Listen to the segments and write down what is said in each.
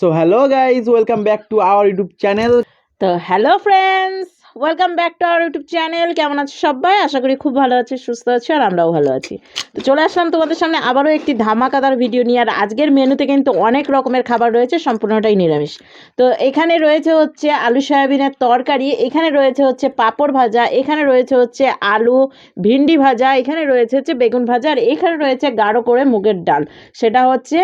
So hello guys, welcome back to our YouTube channel. তো hello friends, welcome back to our YouTube channel. কেমন আছো সবাই? আশা করি খুব ভালো আছি, সুস্থ আছি, আর আমরাও ভালো আছি। তো চলে আসলাম তোমাদের সামনে আবারও একটি ধামাকাদার ভিডিও নিয়ে। আর আজকের মেনুতে কিন্তু অনেক রকমের খাবার রয়েছে, সম্পূর্ণটাই নিরামিষ। তো এখানে রয়েছে হচ্ছে আলু সয়াবিনের তরকারি, এখানে রয়েছে হচ্ছে পাঁপড় ভাজা, এখানে রয়েছে হচ্ছে আলু ভিন্ডি ভাজা, এখানে রয়েছে হচ্ছে বেগুন ভাজা, আর এখানে রয়েছে গাঢ় করে মুগের ডাল, সেটা হচ্ছে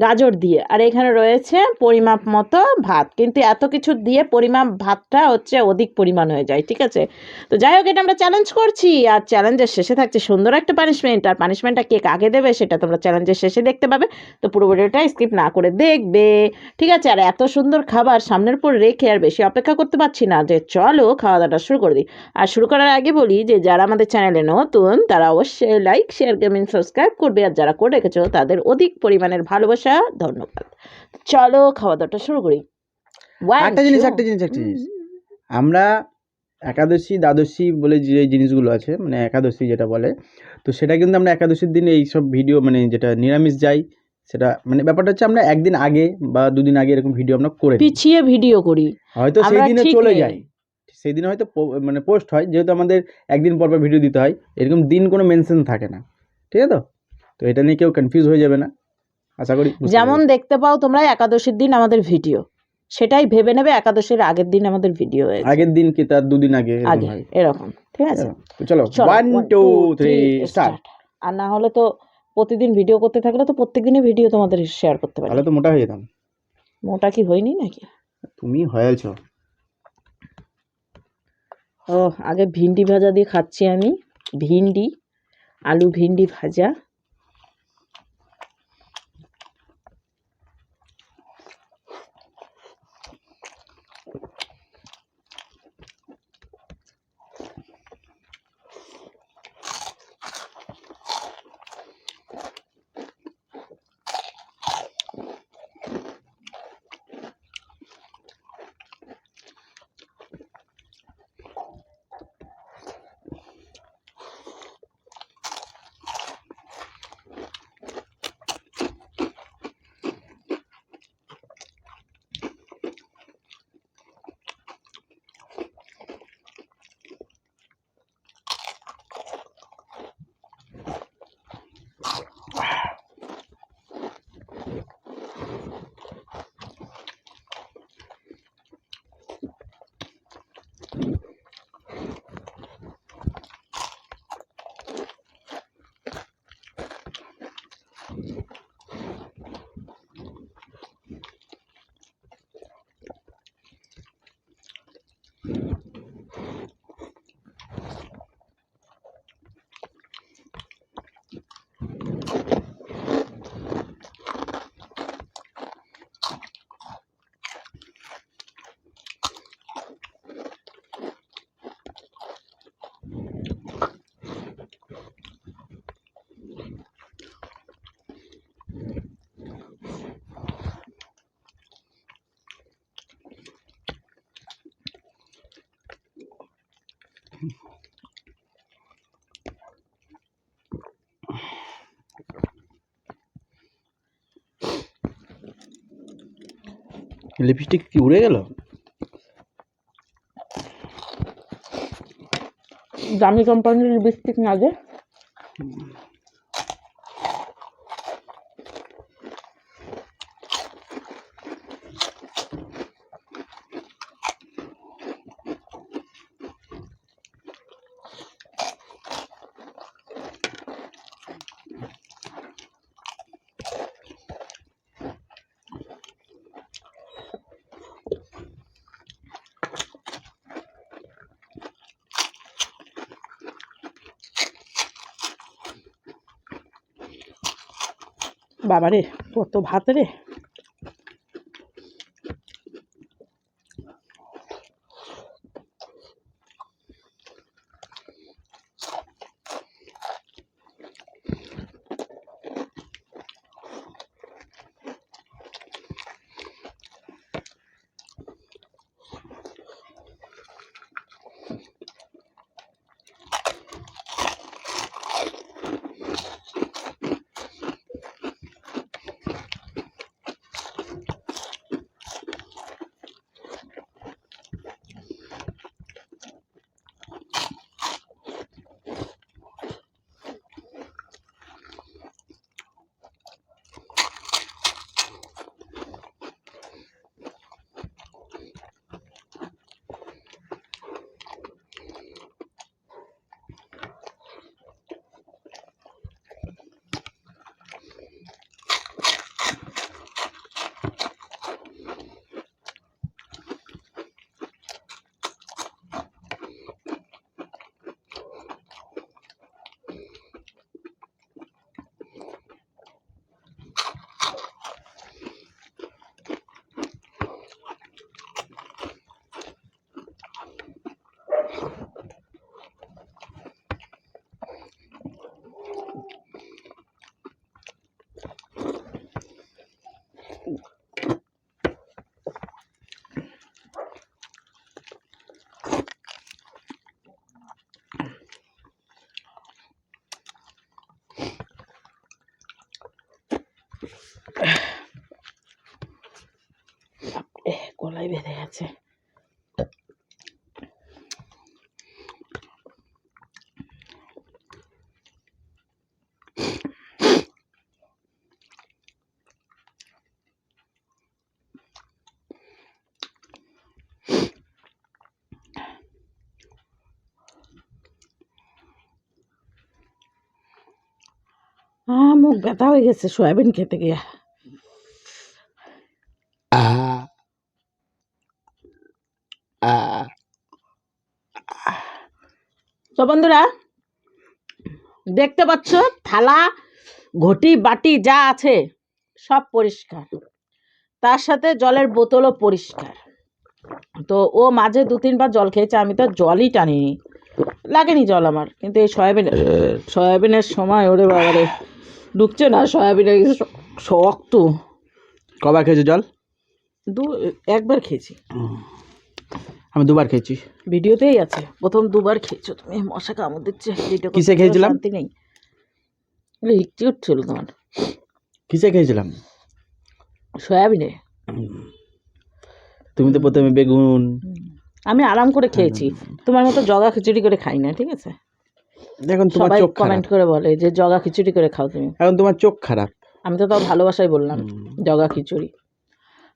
গাজর দিয়ে। আর এখানে রয়েছে পরিমাপ মতো ভাত, কিন্তু এত কিছু দিয়ে পরিমাপ ভাতটা হচ্ছে অধিক পরিমাণ হয়ে যায়, ঠিক আছে? তো যাই হোক, এটা আমরা চ্যালেঞ্জ করছি, আর চ্যালেঞ্জের শেষে থাকছে সুন্দর একটা পানিশমেন্ট। আর পানিশমেন্টটা কে কাকে দেবে সেটা তোমরা চ্যালেঞ্জের শেষে দেখতে পাবে। তো পুরো ভিডিওটা স্কিপ না করে দেখবে, ঠিক আছে? আর এত সুন্দর খাবার সামনের উপর রেখে আর বেশি অপেক্ষা করতে পারছি না, যে চলো খাওয়া দাওয়াটা শুরু করে দিই। আর শুরু করার আগে বলি যে যারা আমাদের চ্যানেলে নতুন তারা অবশ্যই লাইক, শেয়ার, কমেন্ট, সাবস্ক্রাইব করবে, আর যারা করে রেখেছো তাদের অধিক পরিমাণের ভালোবাসা, ধন্যবাদ। চলো খাওয়া দাওয়াটা শুরু করি। একটা জিনিস আমরা একাদশী দ্বাদশী বলে যে জিনিসগুলো আছে, মানে একাদশী যেটা বলে, তো সেটা কিন্তু আমরা একাদশীর দিনে এইসব ভিডিও, মানে যেটা নিরামিষ যাই, সেটা মানে ব্যাপারটা হচ্ছে আমরা একদিন আগে বা দুদিন আগে এরকম ভিডিও আমরা করে দিই। পিছিয়ে ভিডিও করি, হয়তো সেই দিনে চলে যায়, সেই দিনে হয়তো মানে পোস্ট হয়, যেহেতু আমাদের একদিন পর পর ভিডিও দিতে হয়, এরকম দিন কোনো মেনশন থাকে না, ঠিক আছে? তো এটা নিয়ে কেউ কনফিউজ হয়ে যাবে না, আশা করি। যেমন দেখতে পাও তোমরা একাদশীর দিন আমাদের ভিডিও, সেটাই ভেবে নেবে একাদশীর আগের দিন আমাদের ভিডিও হয়েছে, আগের দিন কি তার দুদিন আগে এরকম, ঠিক আছে? চলো 1 2 3 স্টার্ট। আর না হলে তো প্রতিদিন ভিডিও করতে থাকলে তো প্রত্যেকদিনই ভিডিও তোমাদের শেয়ার করতে পারি। তাহলে তো মোটা হয়ে যেতাম। মোটা কি হয়নি নাকি? তুমি হয়েছ। ও, আগে ভিন্ডি ভাজা দিয়ে খাচ্ছি আমি। ভিন্ডি, আলু ভিন্ডি ভাজা। লিপস্টিক কি উড়ে গেল? দামি কোম্পানির লিপস্টিক না যে। বাবারে, কত ভাত রে! গলায় বেঁধে গেছে। মুখ ব্যথা হয়ে গেছে সয়াবিন খেতে গিয়ে। তো বন্ধুরা দেখতে পাচ্ছ থালা ঘটি বাটি যা আছে সব পরিষ্কার, তার সাথে জলের বোতলও পরিষ্কার। তো ও মাঝে 2-3 বার জল খেয়েছে, আমি তো জলই টানিনি, লাগেনি জল আমার। কিন্তু এই সয়াবিনের সময় ওরে বাবারে ঢুকছে না, সয়াবিনের শক্ত। কবার খেয়েছো জল? একবার খেয়েছি। আমি 2বার খেয়েছি। ভিডিওতেই আছে প্রথম 2বার খেয়েছো তুমি। মশা কামড় দিচ্ছে। কিসে খেয়েছিলাম? শান্তি নেই, হিকচি উঠছিল তোমার। কিসে খেয়েছিলাম? সয়াবিনে। তুমি তো প্রথমে বেগুন। আমি আরাম করে খেয়েছি, তোমার মতো জগা খিচুড়ি করে খাই না, ঠিক আছে? দেখুন তোমার সবাই চোখ কমেন্ট খারাপ। করে বলে যে জগা খিচুড়ি করে খাও তুমি। এখন তোমার চোখ খারাপ। আমি তো তাও ভালোবাসায় বললাম জগা খিচুড়ি।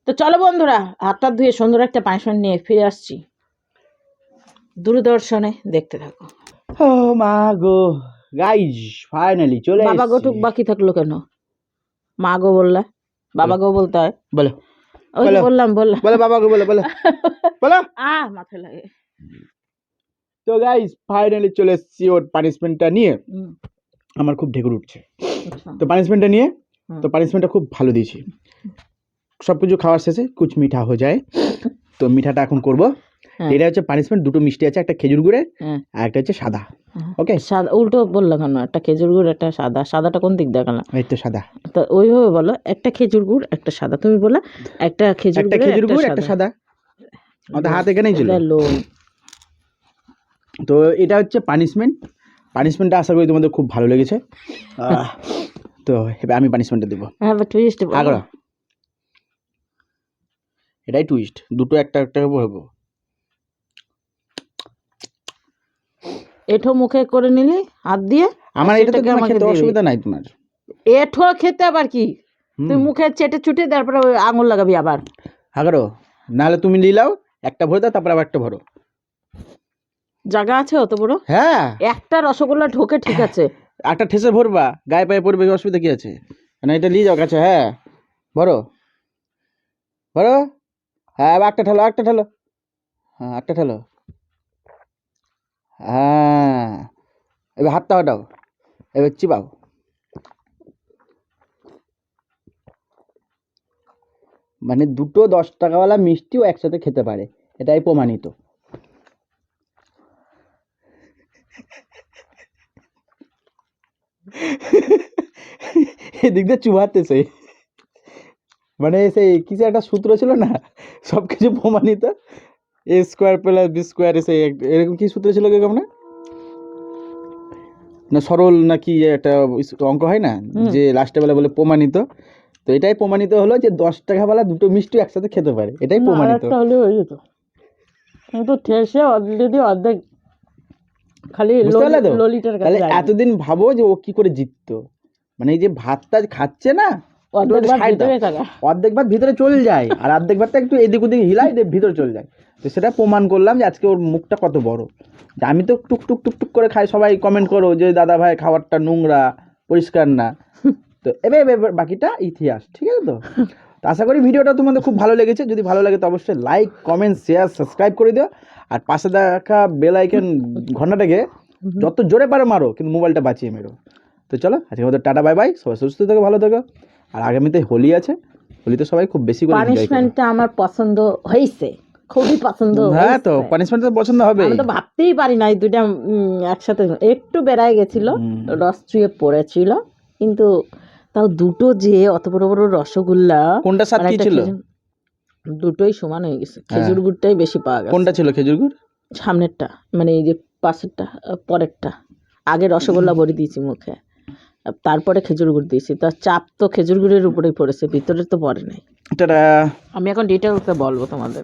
তো চলো বন্ধুরা, হাতটা ধুয়ে সুন্দর একটা পানিশমেন্ট নিয়ে ফিরে আসছি দূরদর্শনে, দেখতে থাকো। ও মা গো গাইজ, ফাইনালি চলে এসেছি। বাবা গোটুক বাকি থাকলো কেন? মা গো বললা, বাবা গো বলতে হয়। বলো ওই যে বললাম বলো বাবা গো বলো বলো বলো। মাথায় লাগে। তো গাইজ ফাইনালি চলে এসেছি ওর পানিশমেন্টটা নিয়ে। আমার খুব ঢেকুর উঠছে, তো পানিশমেন্টটা নিয়ে। তো পানিশমেন্টটা খুব ভালো দিয়েছি। সব কিছু খাওয়ার শেষে কুছ মিঠা হয়ে যায়, তো মিঠাটা এখন করবো। এটা হচ্ছে পানিশমেন্ট। 2টো মিষ্টি আছে, একটা খেজুর গুড়ের আর একটা হচ্ছে সাদা। ওকে, সাদা উল্টো বললাম কেন? একটা খেজুর গুড় একটা সাদা। সাদাটা কোন দিক দেখালাম? এই তো সাদা। তো ওইভাবে বলো, একটা খেজুর গুড় একটা সাদা। তুমি বলো একটা খেজুর গুড় একটা সাদা। আমাদের হাত এখানেই ছিল। তো এটা হচ্ছে পানিশমেন্ট। পানিশমেন্টটা আশা করি তোমাদের খুব ভালো লেগেছে। তো এবার আমি পানিশমেন্টটা দেবো। এটাই টুইস্ট, 2টো একটা একটা হবো। এঠো মুখে করে নিলি হাত দিয়ে। আমার এটা তো তোমার খেতে অসুবিধা নাই তোমার। এঠো খেতে আবার কি? তুই মুখে চেটে চুটে তারপরে আঙুল লাগাবি আবার। হাগারো, নাহলে তুমি নিলাও একটা ভরে দাও, তারপর আবার একটা ভরো। জায়গা আছে অত বড়? হ্যাঁ, একটা রসগোল্লা ঢোকে, ঠিক আছে। একটা ঠেসে ভরবা, গায়ে পায়ে পড়বে, অসুবিধা কি আছে? না এটা নিয়ে যাও কাছে। হ্যাঁ ভরো ভরো। হ্যাঁ এবার একটা ঠেলো, একটা ঠেলো। হ্যাঁ একটা ঠেলো। হ্যাঁ এবার হাতটা হটাও, এবার চিবাও। মানে 2টো 10 টাকাওয়ালা মিষ্টিও একসাথে খেতে পারে, এটাই প্রমাণিত। এদিক দিয়ে চুবাতেছে, মানে সেই কিছু একটা সূত্র ছিল না, সব কিছু প্রমাণিত। a² + b² এসে এরকম কি সূত্র ছিল কেমন না, সরল নাকি একটা অঙ্ক হয় না, যে লাস্টে বেলা বলে প্রমাণিত। তো এটাই প্রমাণিত হলো যে 10 টাকাওয়ালা 2টো মিষ্টি একসাথে খেতে পারে, এটাই প্রমাণিত। কিন্তু ঠেসে অলরেডি অর্ধেক খালি ললিটার কাছে। তাহলে এতদিন ভাবো যে ও কি করে জিততো। মানে এই যে ভাতটা খাচ্ছে না, অর্ধেক ভাত ভিতরে চলে যায়, আর অর্ধেক ভাতটা একটু এদিক ওদিক হিলাই ভিতরে চলে যায়। তো সেটা প্রমাণ করলাম যে আজকে ওর মুখটা কত বড়। আমি তো টুক টুক টুক টুক করে খাই, সবাই কমেন্ট করো যে দাদা ভাই খাবারটা নোংরা, পরিষ্কার না। তো এবার বাকিটা ইতিহাস, ঠিক আছে? তো আশা করি ভিডিওটা তোমাদের খুব ভালো লেগেছে। যদি ভালো লাগে তো অবশ্যই লাইক, কমেন্ট, শেয়ার, সাবস্ক্রাইব করে দিও। আর পাশে দেখা বেল আইকন ঘন্টাটাকে যত জোরে পারো মারো, কিন্তু মোবাইলটা বাঁচিয়ে মেরো। তো চলো আজকে আমাদের টাটা, বাই বাই। সবাই সুস্থ থেকো, ভালো থেকো। আর আগামীতে হোলি আছে, হোলিতে সবাই খুব বেশি করে পানিশমেন্টটা আমার পছন্দ হয়েছে, খুবই পছন্দ। হ্যাঁ তো পানিশমেন্ট তো পছন্দ হবে। আমি তো ভাবতেই পারি না এই দুইটা একসাথে। একটু বেড়ায় গেছিল, রস চুয়ে পড়েছিল, কিন্তু তাও 2টো যে অত বড় বড় রসগোল্লা। কোনটা স্বাদ কি ছিল? 2টোই সমান হয়ে গেছে। খেজুর গুড়টাই বেশি পাওয়া গেছে। কোনটা ছিল খেজুর গুড়? সামনেরটা, মানে এই যে পাশেরটা, পরেরটা। আগে রসগোল্লা ভরে দিয়েছি মুখে, তারপরে খেজুর গুড় দিয়েছি। তার চাপ তো খেজুর গুড়ের উপরেই পড়েছে, ভিতরে তো পড়ে নাই। টাটা। আমি এখন ডিটেলসে বলবো তোমাদের।